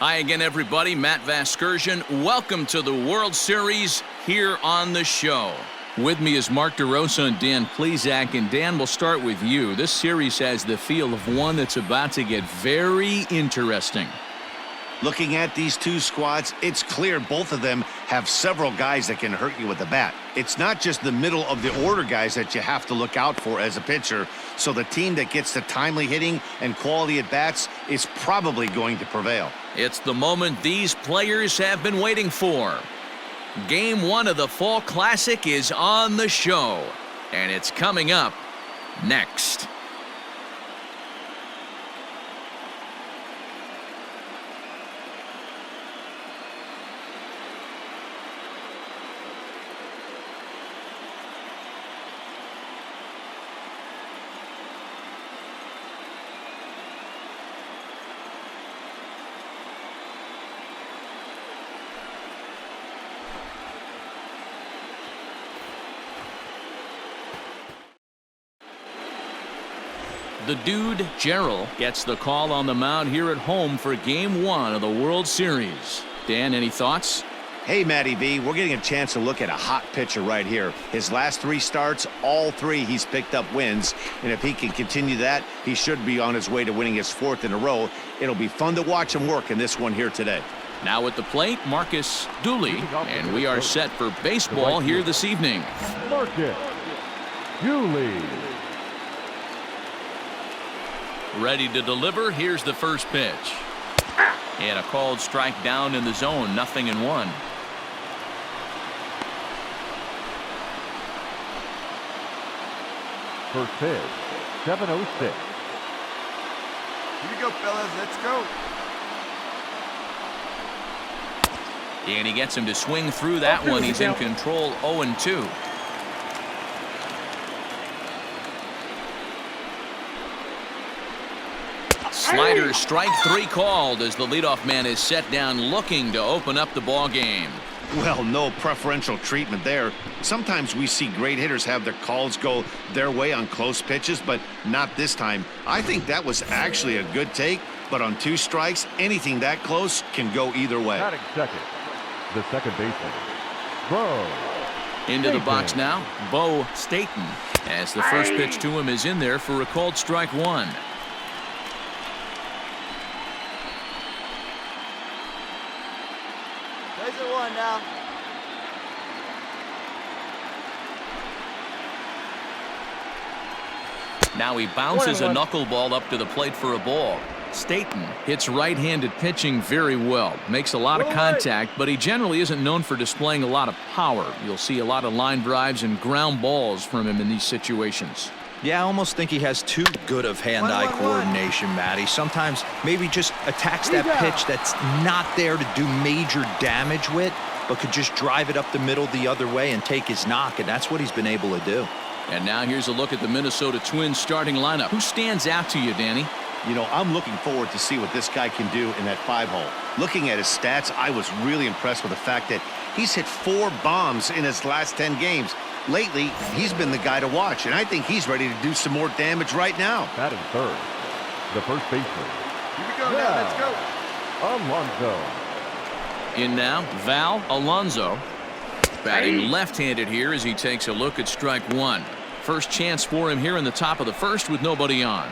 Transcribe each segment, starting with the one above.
Hi again, everybody. Matt Vasgersian. Welcome to the World Series here on the show. With me is Mark DeRosa and Dan Plesac. And Dan, we'll start with you. This series has the feel of one that's about to get very interesting. Looking at these two squads, it's clear both of them have several guys that can hurt you with the bat. It's not just the middle of the order guys that you have to look out for as a pitcher. So the team that gets the timely hitting and quality at bats is probably going to prevail. It's the moment these players have been waiting for. Game 1 of the Fall Classic is on the show, and it's coming up next. The dude, Gerald, gets the call on the mound here at home for Game 1 of the World Series. Dan, any thoughts? Hey, Matty V, we're getting a chance to look at a hot pitcher right here. His last 3 starts, all 3 he's picked up wins. And if he can continue that, he should be on his way to winning his 4th in a row. It'll be fun to watch him work in this one here today. Now at the plate, Marcus Dooley, and we are set for baseball here this evening. Marcus Dooley. Ready to deliver. Here's the first pitch. And a called strike down in the zone. 0-1. First pitch, 7:06. Here we go, fellas. Let's go. And he gets him to swing through that one. He's in control. 0-2. Slider, strike 3 called as the leadoff man is set down looking to open up the ball game. Well, no preferential treatment there. Sometimes we see great hitters have their calls go their way on close pitches, but not this time. I think that was actually a good take, but on 2 strikes, anything that close can go either way. Batting second, the second baseman, Bo. Into the box now, Bo Staten, as the first pitch to him is in there for a called strike 1. Plays at 1 now. Now he bounces a knuckleball up to the plate for a ball. Staten hits right-handed pitching very well. Makes a lot of contact, but he generally isn't known for displaying a lot of power. You'll see a lot of line drives and ground balls from him in these situations. Yeah, I almost think he has too good of hand-eye coordination, Matty. Sometimes maybe just attacks that pitch that's not there to do major damage with, but could just drive it up the middle the other way and take his knock, and that's what he's been able to do. And now here's a look at the Minnesota Twins starting lineup. Who stands out to you, Danny? You know, I'm looking forward to see what this guy can do in that 5-hole. Looking at his stats, I was really impressed with the fact that he's hit 4 bombs in his last 10 games. Lately, he's been the guy to watch, and I think he's ready to do some more damage right now. Batting third, the first baseman. Here we go now. Let's go. Alonso. In now, Val Alonso. Batting left-handed here as he takes a look at strike 1. First chance for him here in the top of the first with nobody on.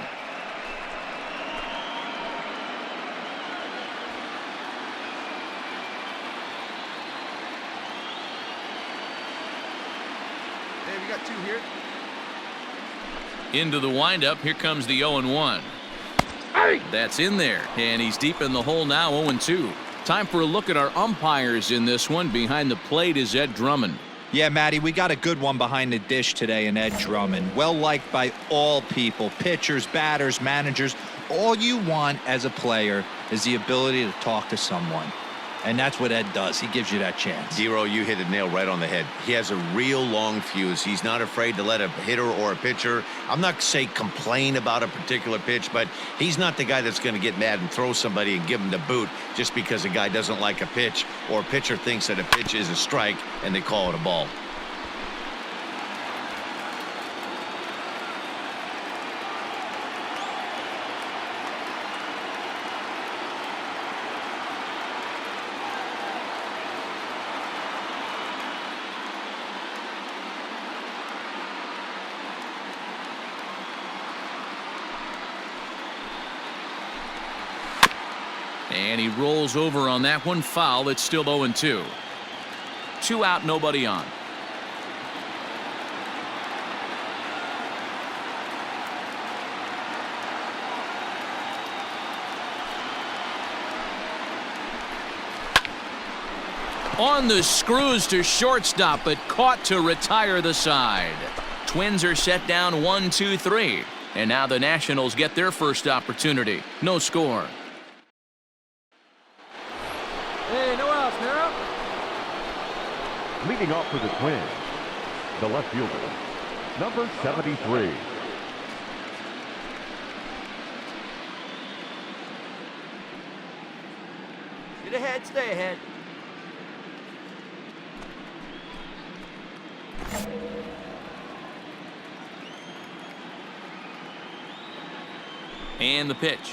Hey, we got 2 here. Into the windup. Here comes the 0-1. That's in there, and he's deep in the hole now. 0-2. Time for a look at our umpires in this one. Behind the plate is Ed Drummond. Yeah, Matty, we got a good one behind the dish today in Ed Drummond. Well liked by all people, pitchers, batters, managers. All you want as a player is the ability to talk to someone. And that's what Ed does. He gives you that chance. Zero, you hit the nail right on the head. He has a real long fuse. He's not afraid to let a hitter or a pitcher, I'm not say complain about a particular pitch, but he's not the guy that's going to get mad and throw somebody and give him the boot just because a guy doesn't like a pitch or a pitcher thinks that a pitch is a strike and they call it a ball. And he rolls over on that one. Foul. It's still 0-2. 2 out, nobody on. On the screws to shortstop, but caught to retire the side. Twins are set down 1-2-3. And now the Nationals get their first opportunity. No score. Hey, no outs, now. Leading off for the Twins, the left fielder, number 73. Get ahead, stay ahead. And the pitch.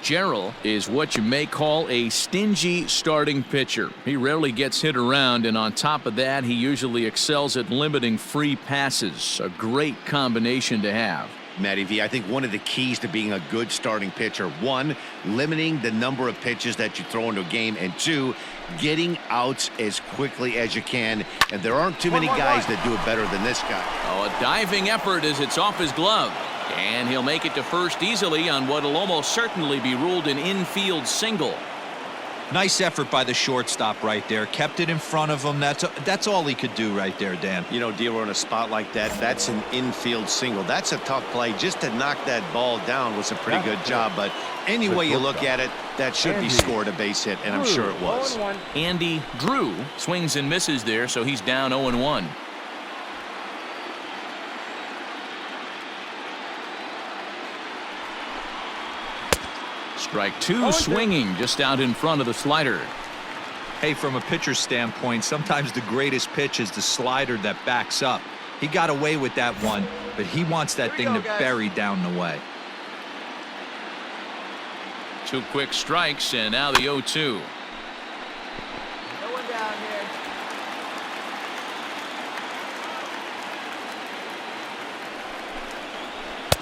Gerald is what you may call a stingy starting pitcher. He rarely gets hit around, and on top of that, he usually excels at limiting free passes. A great combination to have. Matty V, I think one of the keys to being a good starting pitcher, one, limiting the number of pitches that you throw into a game, and two, getting outs as quickly as you can. And there aren't too many guys that do it better than this guy. Oh, a diving effort as it's off his glove. And he'll make it to first easily on what will almost certainly be ruled an infield single. Nice effort by the shortstop right there. Kept it in front of him. That's all he could do right there, Dan. You know, Dealer, in a spot like that, that's an infield single. That's a tough play. Just to knock that ball down was a pretty good job. But any way you look at it, that should be scored a base hit, and I'm sure it was. Andy Drew swings and misses there, so he's down 0-1. Strike two, swinging just out in front of the slider. Hey, from a pitcher's standpoint, sometimes the greatest pitch is the slider that backs up. He got away with that one, but he wants that thing to bury down the way. 2 quick strikes, and now the 0-2. No one down here.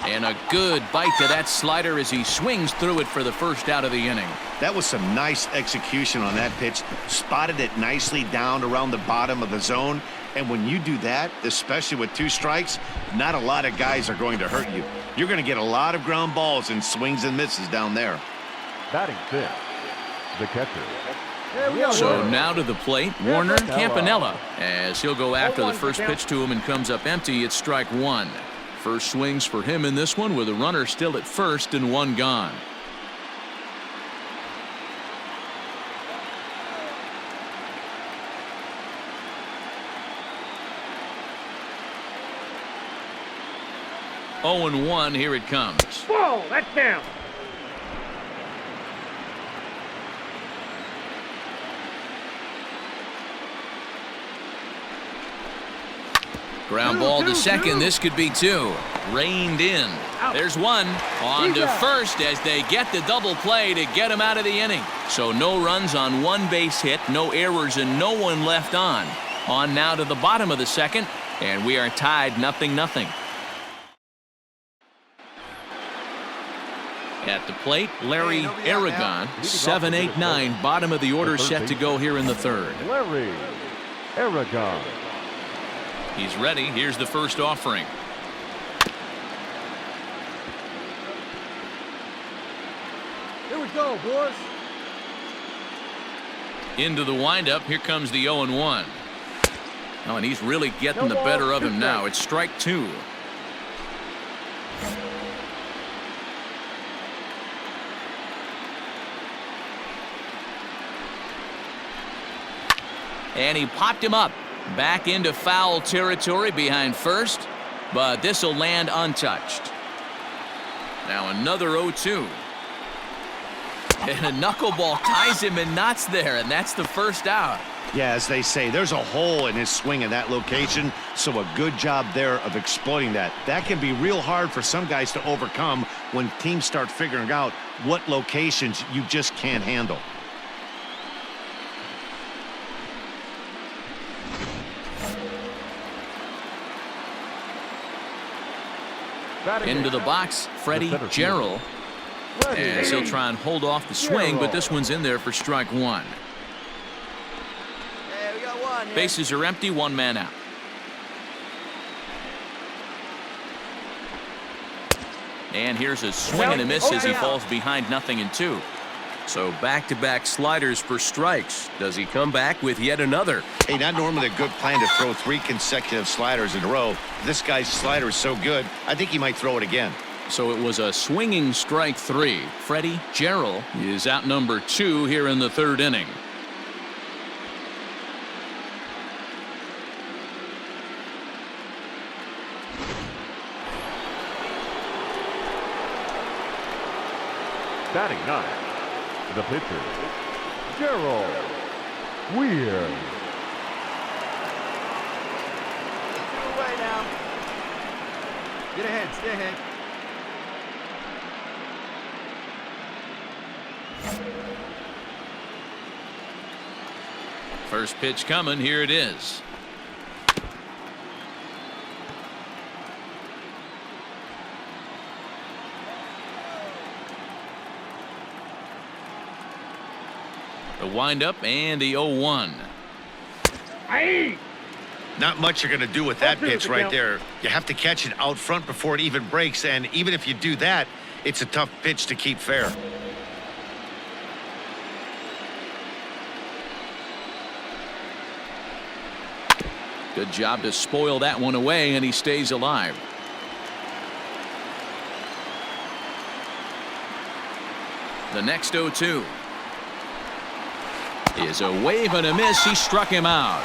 And a good bite to that slider as he swings through it for the first out of the inning. That was some nice execution on that pitch. Spotted it nicely down around the bottom of the zone. And when you do that, especially with 2 strikes, not a lot of guys are going to hurt you. You're going to get a lot of ground balls and swings and misses down there. Batting fifth, the catcher. So now to the plate, Warner Campanella, as he'll go after the first pitch to him and comes up empty. It's strike 1. First swings for him in this one with a runner still at first and 1 gone. Oh, and 1, here it comes. Whoa, that's down. Ground ball to second. This could be 2. Reined in. There's 1. On to first as they get the double play to get him out of the inning. So no runs on 1 base hit, no errors, and no one left on. On now to the bottom of the second, and we are tied 0-0. At the plate, Larry Aragon, 7-8-9, bottom of the order, set to go here in the third. Larry Aragon. He's ready. Here's the first offering. Here we go, boys. Into the windup. Here comes the 0-1. Oh, and he's really getting the better of him now. It's strike 2. And he popped him up. Back into foul territory behind first, but this will land untouched. Now another 0-2. And a knuckleball ties him in knots there, and that's the first out. Yeah, as they say, there's a hole in his swing in that location, so a good job there of exploiting that. That can be real hard for some guys to overcome when teams start figuring out what locations you just can't handle. Into the box, Freddie Gerald. As he'll try and hold off the swing, but this one's in there for strike one. Hey, we got one. Bases are empty, one man out. And here's a swing and a miss as he falls behind 0-2. So back-to-back sliders for strikes. Does he come back with yet another? Hey, not normally a good plan to throw 3 consecutive sliders in a row. This guy's slider is so good, I think he might throw it again. So it was a swinging strike 3. Freddie Gerald is out number 2 here in the 3rd inning. Batting 9, the pitcher, Gerald Weir. Get away now. Get ahead. Stay ahead. First pitch coming. Here it is. The windup and the 0-1. Not much you're going to do with that pitch right there. You have to catch it out front before it even breaks, and even if you do that, it's a tough pitch to keep fair. Good job to spoil that one away, and he stays alive. The next 0-2 is a wave and a miss. He struck him out.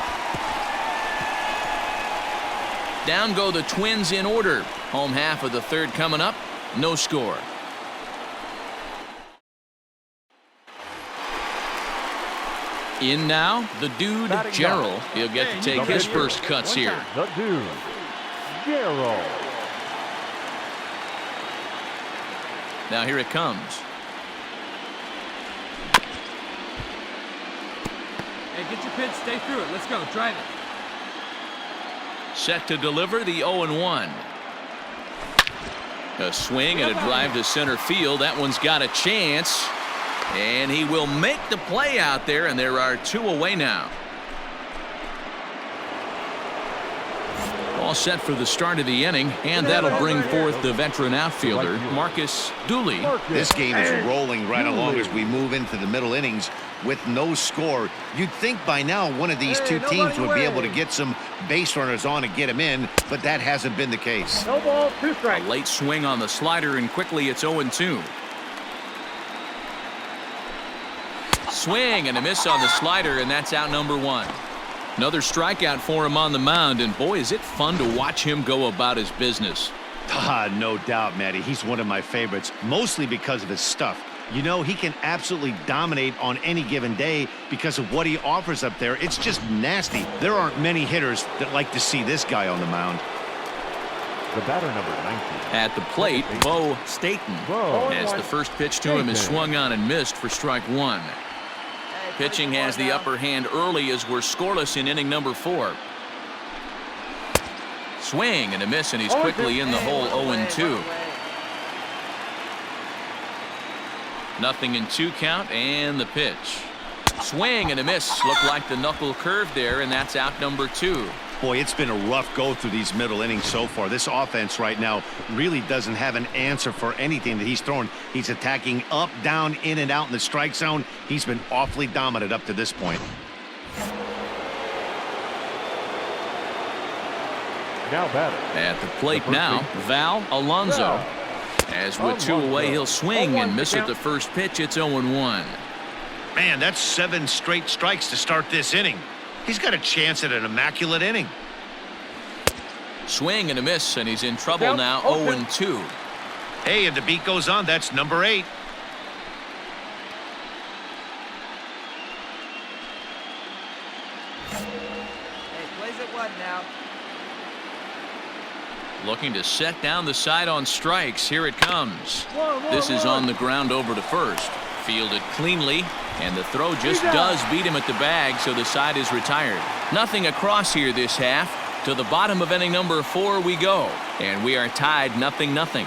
Down go the Twins in order. Home half of the 3rd coming up. No score. In now, the dude, Gerald. He'll get to take his first cuts here. The dude, Gerald. Now here it comes. Hey, get your pitch, stay through it. Let's go, drive it. Set to deliver the 0-1. A swing and a drive to center field. That one's got a chance. And he will make the play out there, and there are 2 away now. All set for the start of the inning, and that'll bring forth the veteran outfielder, Marcus Dooley. This game is rolling right along as we move into the middle innings with no score. You'd think by now one of these two teams would be able to get some base runners on and get them in, but that hasn't been the case. No ball, 2 strikes. A late swing on the slider, and quickly it's 0-2. Swing and a miss on the slider, and that's out number 1. Another strikeout for him on the mound, and boy, is it fun to watch him go about his business. No doubt, Matty. He's one of my favorites, mostly because of his stuff. You know, he can absolutely dominate on any given day because of what he offers up there. It's just nasty. There aren't many hitters that like to see this guy on the mound. The batter number 19. At the plate, Bo Staten. As the first pitch to him is swung on and missed for strike 1. Pitching has the upper hand early as we're scoreless in inning number 4. Swing and a miss, and he's quickly in the hole. 0-2. 0-2 count, and the pitch. Swing and a miss. Looked like the knuckle curve there, and that's out number 2. Boy, it's been a rough go through these middle innings so far. This offense right now really doesn't have an answer for anything that he's throwing. He's attacking up, down, in, and out in the strike zone. He's been awfully dominant up to this point. Now batter. At the plate now, Val Alonso. As with 2 away, he'll swing and miss at the first pitch. It's 0-1. Man, that's 7 straight strikes to start this inning. He's got a chance at an immaculate inning. Swing and a miss, and he's in trouble now. 0-2. Hey, and the beat goes on. That's number 8. Hey, plays at 1 now. Looking to set down the side on strikes. Here it comes. This is on the ground over to first. Fielded cleanly, and the throw just does beat him at the bag, so the side is retired. Nothing across here this half. To the bottom of inning number 4 we go, and we are tied 0-0.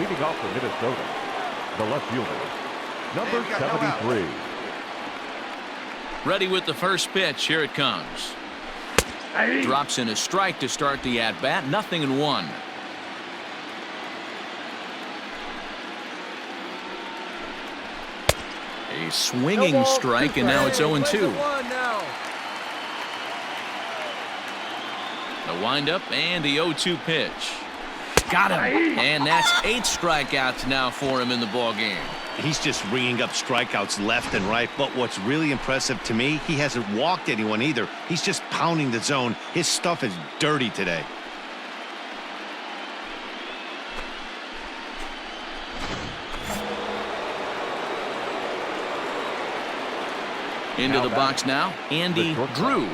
Leading off for Minnesota, the left fielder, number 73. Ready with the first pitch. Here it comes. Drops in a strike to start the at-bat. 0-1. A swinging strike, and now it's 0-2. The windup and the 0-2 pitch. Got him. And that's 8 strikeouts now for him in the ballgame. He's just ringing up strikeouts left and right. But what's really impressive to me, he hasn't walked anyone either. He's just pounding the zone. His stuff is dirty today. Into the box now, Andy Drew.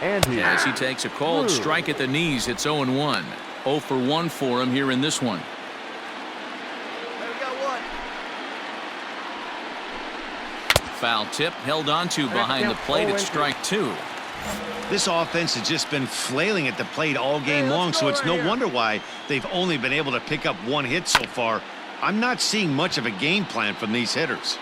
As he takes a cold strike at the knees, it's 0-1. 0 for 1 for him here in this one. Foul tip held onto behind the plate at strike 2. This offense has just been flailing at the plate all game long, so it's no wonder why they've only been able to pick up 1 hit so far. I'm not seeing much of a game plan from these hitters.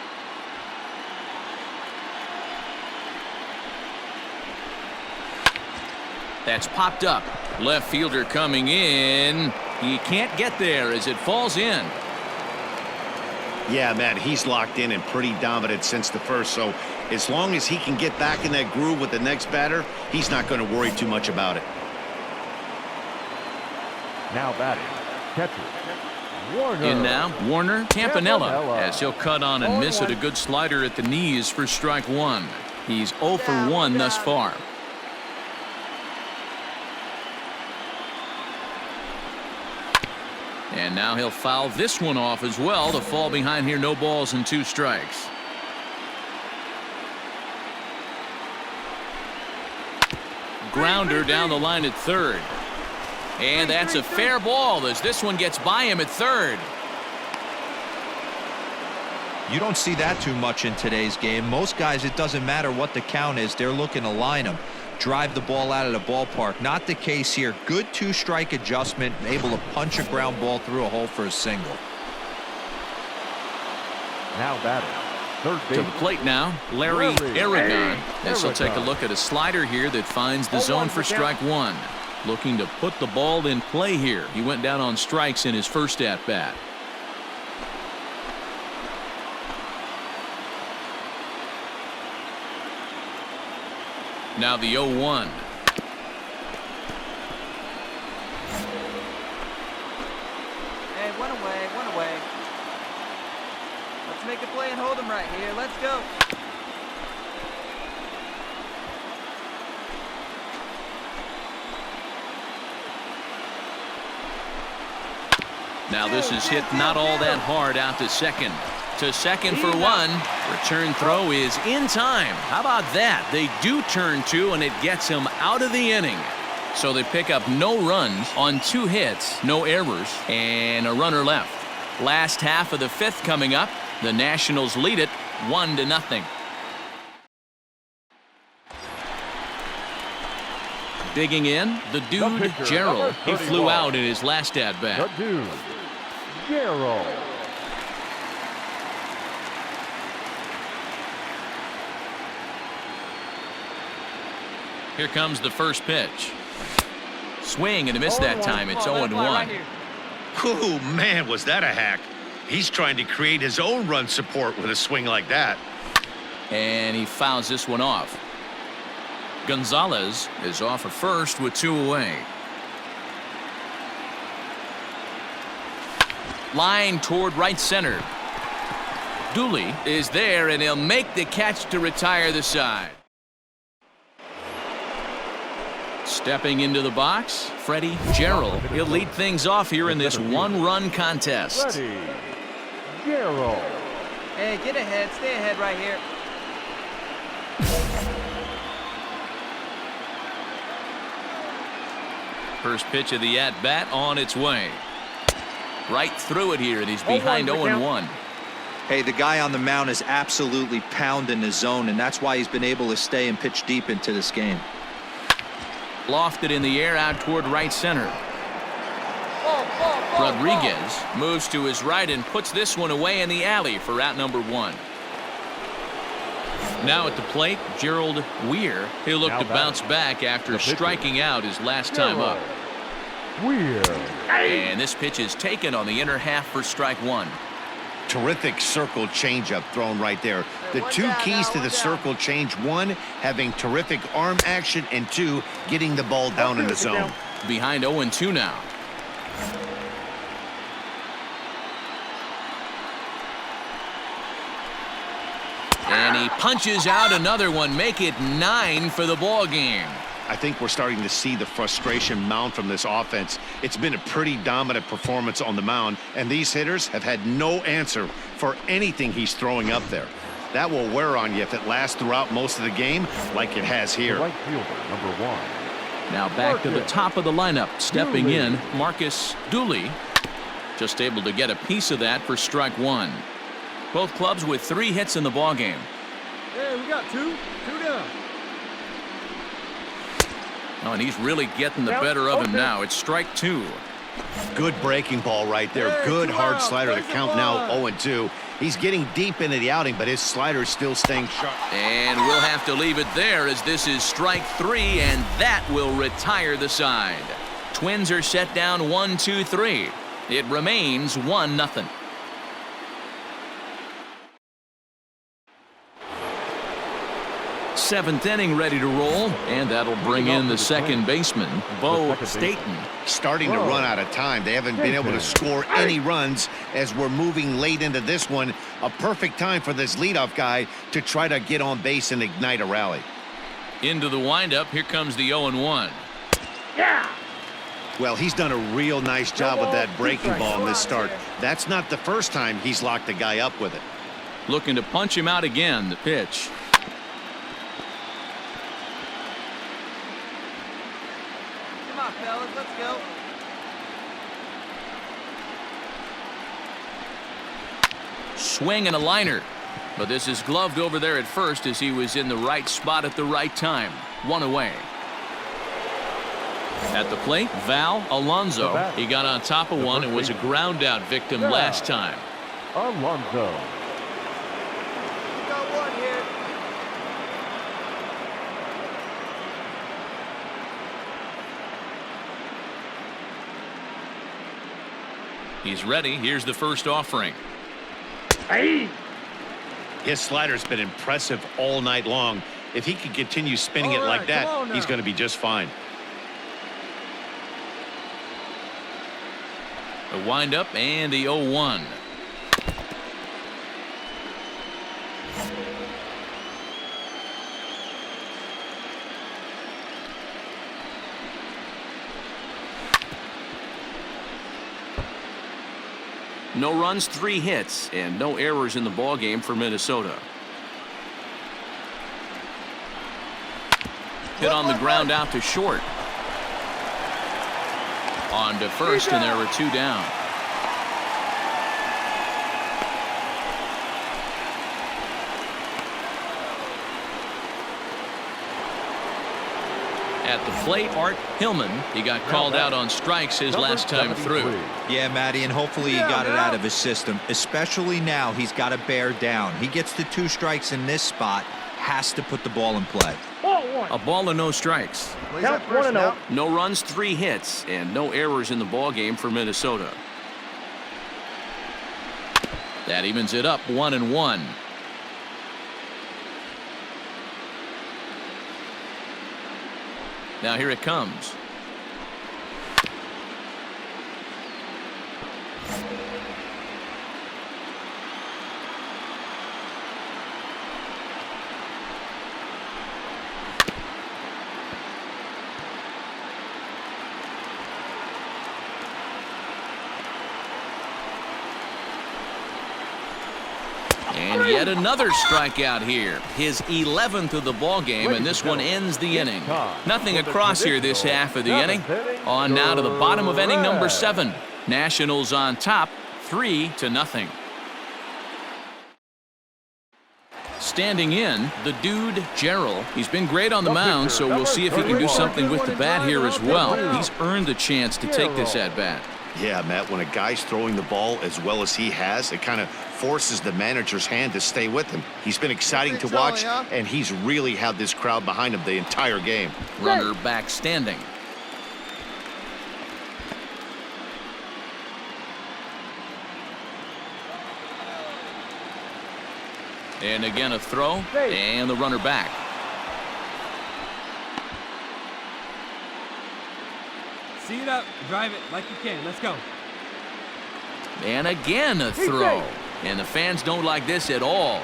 That's popped up. Left fielder coming in. He can't get there as it falls in. Yeah, man, he's locked in and pretty dominant since the first, so as long as he can get back in that groove with the next batter, he's not going to worry too much about it. Now batting, catcher, Warner. In now, Warner Campanella, as he'll cut on and miss it. A good slider at the knees for strike 1. He's 0 for 1 thus far. And now he'll foul this one off as well to fall behind here. No balls and 2 strikes. Grounder down the line at third. And that's a fair ball as this one gets by him at third. You don't see that too much in today's game. Most guys, it doesn't matter what the count is. They're looking to line them, drive the ball out of the ballpark. Not the case here. Good 2-strike adjustment, able to punch a ground ball through a hole for a single. Now batting, third base. To the plate now, Larry Aragon. As he'll take a look at a slider here that finds the zone for strike 1. Looking to put the ball in play here. He went down on strikes in his first at-bat. Now the 0-1. Hey, one away. Let's make a play and hold him right here. Let's go. Now this is hit not all that hard out to second. To second for 1. Return throw is in time. How about that? They do turn 2, and it gets him out of the inning. So they pick up no runs on 2 hits, no errors, and a runner left. Last half of the 5th coming up. The Nationals lead it 1-0. Digging in, the dude, Gerald. He flew out in his last at-bat. The dude, Gerald. Here comes the first pitch. Swing and a miss that time. It's 0-1. Oh, man, was that a hack. He's trying to create his own run support with a swing like that. And he fouls this one off. Gonzalez is off at first with 2 away. Line toward right center. Dooley is there, and he'll make the catch to retire the side. Stepping into the box, Freddie Gerald. He'll lead things off here in this 1-run contest. Freddie Gerald. Hey, get ahead. Stay ahead right here. First pitch of the at-bat on its way. Right through it here, and he's behind 0-1. Hey, the guy on the mound is absolutely pounding the zone, and that's why he's been able to stay and pitch deep into this game. Lofted in the air out toward right center. Rodriguez moves to his right and puts this one away in the alley for out number 1. Now at the plate, Gerald Weir. He'll look to bounce back after striking out his last time up. Weir. And this pitch is taken on the inner half for strike 1. Terrific circle changeup thrown right there. The two keys to the circle change: 1, having terrific arm action, and 2, getting the ball down in the zone. Behind 0-2 now. And he punches out another one, make it 9 for the ball game. I think we're starting to see the frustration mount from this offense. It's been a pretty dominant performance on the mound, and these hitters have had no answer for anything he's throwing up there. That will wear on you if it lasts throughout most of the game like it has here. Right fielder, number 1. Now back to the top of the lineup. Stepping in, Marcus Dooley. Just able to get a piece of that for strike 1. Both clubs with 3 hits in the ballgame. Hey, we got 2 down. Oh, and he's really getting the better of him now. It's strike 2. Good breaking ball right there. Hey, Good 2 hard outs. slider. The Raise the count now bar. 0-2. He's getting deep into the outing, but his slider's still staying sharp. And we'll have to leave it there as this is strike 3, and that will retire the side. Twins are set down 1-2-3. It remains 1-0. Seventh inning ready to roll, and that'll bring in the second baseman, Bo Staten. Starting to run out of time. They haven't been able to score any runs as we're moving late into this one. A perfect time for this leadoff guy to try to get on base and ignite a rally. Into the windup, here comes the 0-1. Well, he's done a real nice job with that breaking ball in this start. That's not the first time he's locked a guy up with it. Looking to punch him out again, the pitch. Come on, fellas, let's go. Swing and a liner. But this is gloved over there at first as he was in the right spot at the right time. 1 away. At the plate, Val Alonso. He got on top of one and was a ground out victim last time. Alonso. We got 1 here. He's ready. Here's the first offering. His slider's been impressive all night long. If he can continue spinning it like that, he's going to be just fine. The windup and the 0-1. No runs, 3 hits, and no errors in the ballgame for Minnesota. Hit on the ground out to short. On to first, and there were 2 down. At the plate, Art Hillman. He got called out on strikes his last time through. Yeah, Matty, and hopefully he got it out of his system. Especially now, he's got to bear down. He gets the 2 strikes in this spot, has to put the ball in play. A ball and no strikes. Count 1-0. No runs, 3 hits, and no errors in the ballgame for Minnesota. That evens it up 1-1. Now here it comes. And yet another strikeout here. His 11th of the ball game, and this one ends the inning. Nothing across here this half of the inning. On now to the bottom of inning number 7. Nationals on top, 3-0. Standing in, the dude, Gerald. He's been great on the mound, so we'll see if he can do something with the bat here as well. He's earned the chance to take this at bat. Yeah, Matt, when a guy's throwing the ball as well as he has, it kind of forces the manager's hand to stay with him. He's been exciting to watch, and he's really had this crowd behind him the entire game. Runner back standing. And again a throw, and the runner back. See it up, drive it like you can. Let's go. And again a throw. And the fans don't like this at all.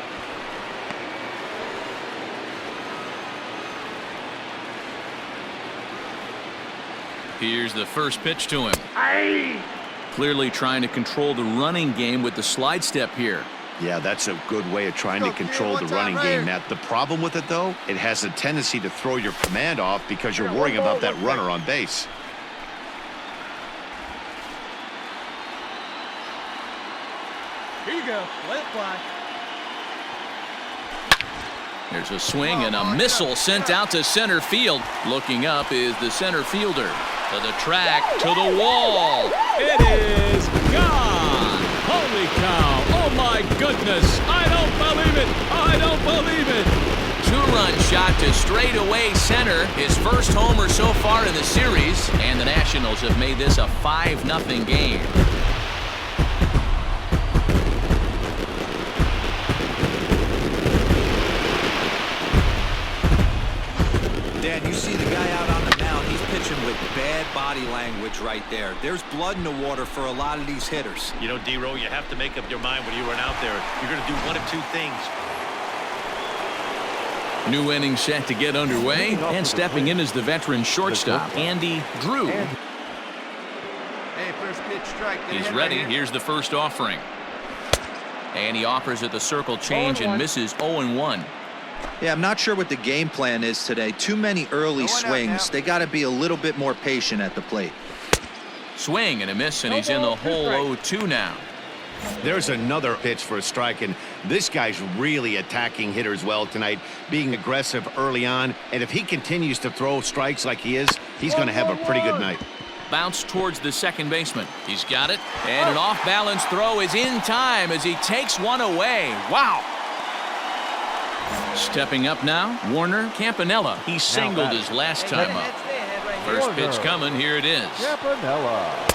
Here's the first pitch to him. Clearly trying to control the running game with the slide step here. Yeah, that's a good way of trying to control the running game, Matt. The problem with it, though, it has a tendency to throw your command off because you're worrying about that runner on base. Here you go. Let it fly. There's a swing and a missile sent out to center field. Looking up is the center fielder. To the track, to the wall. It is gone. Holy cow. Oh, my goodness. I don't believe it. I don't believe it. Two-run shot to straightaway center. His first homer so far in the series. And the Nationals have made this a 5-0 game. Dan, you see the guy out on the mound. He's pitching with bad body language right there. There's blood in the water for a lot of these hitters. You know, D-Row, you have to make up your mind when you run out there. You're going to do one of two things. New inning set to get underway, and stepping in is the veteran shortstop, Andy Drew. Hey, first pitch strike. He's ready. Here's the first offering. And he offers at the circle change and misses 0-1. Yeah, I'm not sure what the game plan is today. Too many early swings. They got to be a little bit more patient at the plate. Swing and a miss, and he's in the hole 0-2 now. There's another pitch for a strike, and this guy's really attacking hitters well tonight, being aggressive early on. And if he continues to throw strikes like he is, he's going to have a pretty good night. Bounce towards the second baseman. He's got it, and an off-balance throw is in time as he takes one away. Wow. Stepping up now, Warner Campanella. He singled his last time up. First pitch coming. Here it is. Campanella.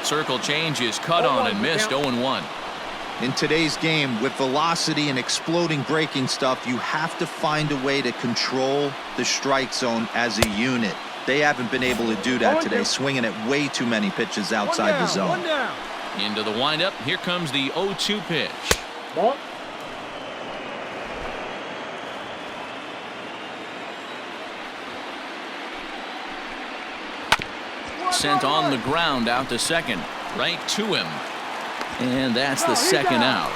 Circle change is cut on and missed 0-1. In today's game, with velocity and exploding breaking stuff, you have to find a way to control the strike zone as a unit. They haven't been able to do that today, swinging at way too many pitches outside the zone. Into the windup. Here comes the 0-2 pitch. Sent on the ground out to second. Right to him. And that's the second out.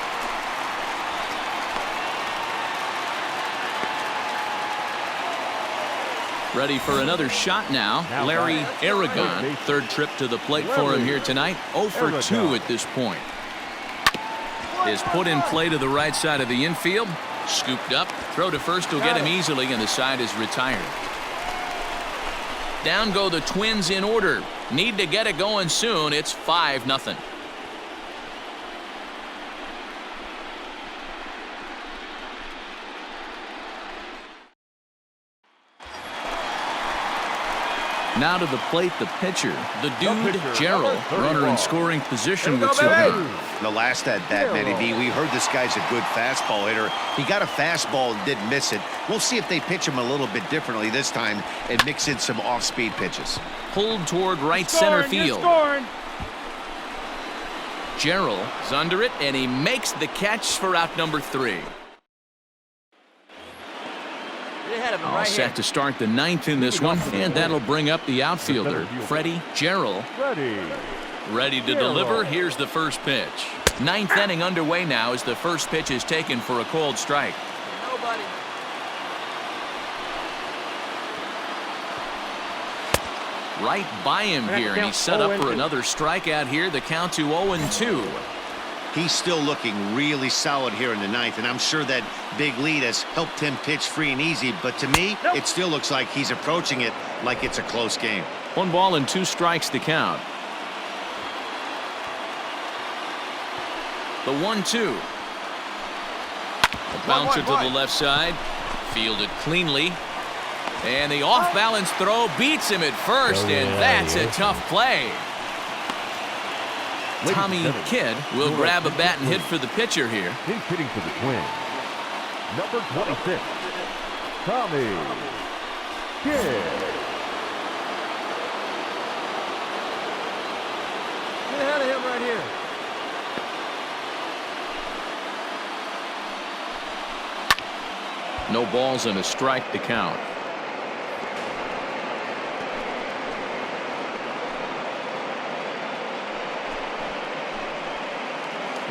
Ready for another shot now. Larry Aragon. Third trip to the plate for him here tonight. 0 for 2 at this point. Is put in play to the right side of the infield. Scooped up. Throw to first will get him easily, and the side is retired. Down go the Twins in order. Need to get it going soon. It's 5-0. Now to the plate, the pitcher, the dude, Gerald, runner in scoring position with 2 runs. The last at bat, Matty B, we heard this guy's a good fastball hitter. He got a fastball and didn't miss it. We'll see if they pitch him a little bit differently this time and mix in some off-speed pitches. Pulled toward right center field. Gerald's under it, and he makes the catch for out number 3. All set to start the 9th in this one, and that'll bring up the outfielder, Freddie Gerald. Ready to deliver. Here's the first pitch. 9th inning underway now as the first pitch is taken for a called strike. Right by him here, and he's set up for another strikeout here. The count to 0-2. He's still looking really solid here in the 9th, and I'm sure that big lead has helped him pitch free and easy. But to me, it still looks like he's approaching it like it's a close game. 1 ball and 2 strikes to count. The 1-2. A bouncer to the left side. Fielded cleanly. And the off-balance throw beats him at first, and that's a tough play. Tommy Kidd will grab a bat and hit for the pitcher here. He's hitting for the Twins. Number 26, Tommy Kidd. Get ahead of him right here. No balls and a strike to count.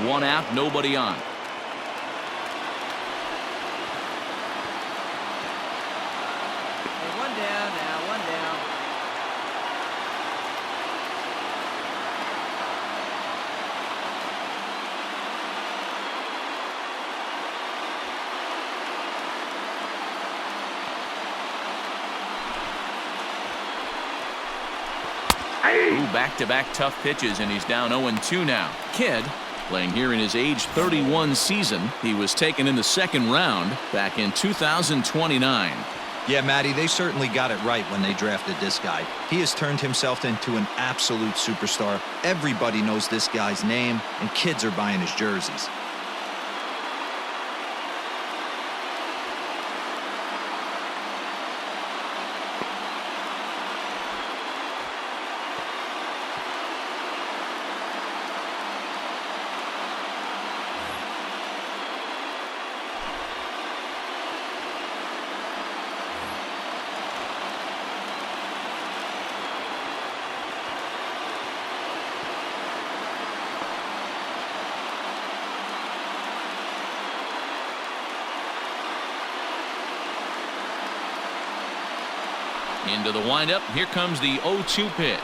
One out, nobody on. Hey, one down now, one down. Ooh, back-to-back tough pitches, and he's down 0-2 now. Kidd playing here in his age 31 season. He was taken in the second round back in 2029. Yeah, Matty, they certainly got it right when they drafted this guy. He has turned himself into an absolute superstar. Everybody knows this guy's name, and kids are buying his jerseys. Into the windup. Here comes the 0-2 pitch.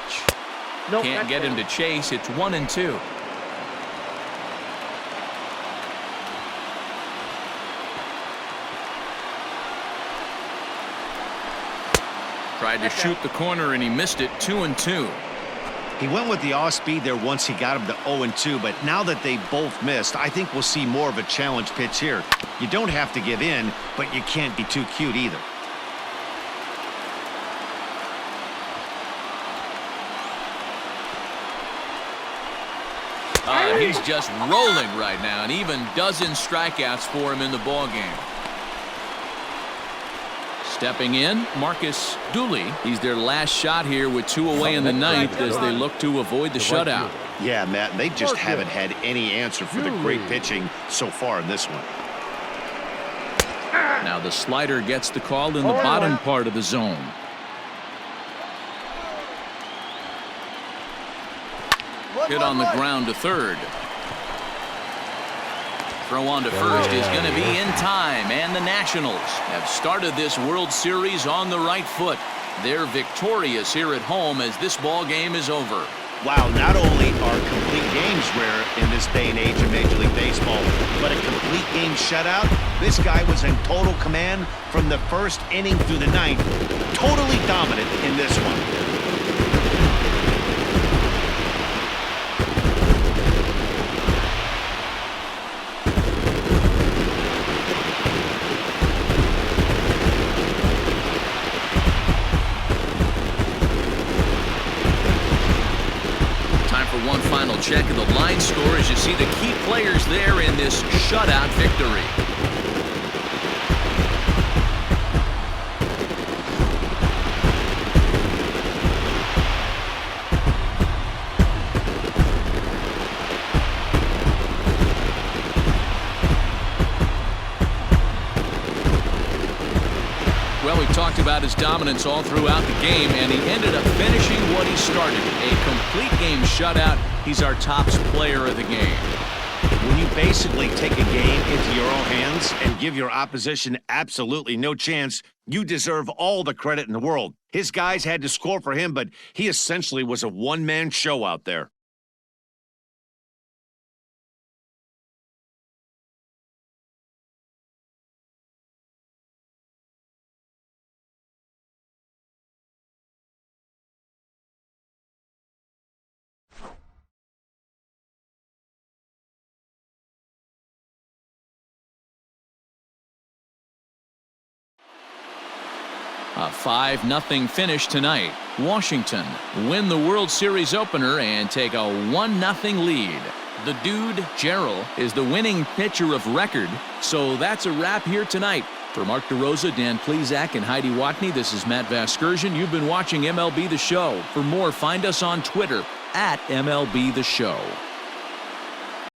Nope, Can't get him to chase. It's 1-2. Tried to shoot the corner and he missed it. 2-2. He went with the off speed there once he got him to 0-2, but now that they both missed, I think we'll see more of a challenge pitch here. You don't have to give in, but you can't be too cute either. He's just rolling right now, and even dozen strikeouts for him in the ballgame. Stepping in, Marcus Dooley. He's their last shot here with 2 away in the ninth as they look to avoid the shutout. Yeah, Matt, they just haven't had any answer for the great pitching so far in this one. Now the slider gets the call in the bottom part of the zone. Hit on the ground to third. Throw on to first is going to be in time, and the Nationals have started this World Series on the right foot. They're victorious here at home as this ball game is over. Wow, not only are complete games rare in this day and age of Major League Baseball, but a complete game shutout. This guy was in total command from the first inning through the ninth. Totally dominant in this one. One final check of the line score as you see the key players there in this shutout victory. Well, we talked about his dominance all throughout the game, and he ended up finishing what he started. A complete game shutout. He's our top player of the game. When you basically take a game into your own hands and give your opposition absolutely no chance, you deserve all the credit in the world. His guys had to score for him, but he essentially was a one-man show out there. A 5-0 finish tonight. Washington win the World Series opener and take a 1-0 lead. The dude, Gerald, is the winning pitcher of record. So that's a wrap here tonight. For Mark DeRosa, Dan Plezak, and Heidi Watney, this is Matt Vasgersian. You've been watching MLB The Show. For more, find us on Twitter @MLB The Show.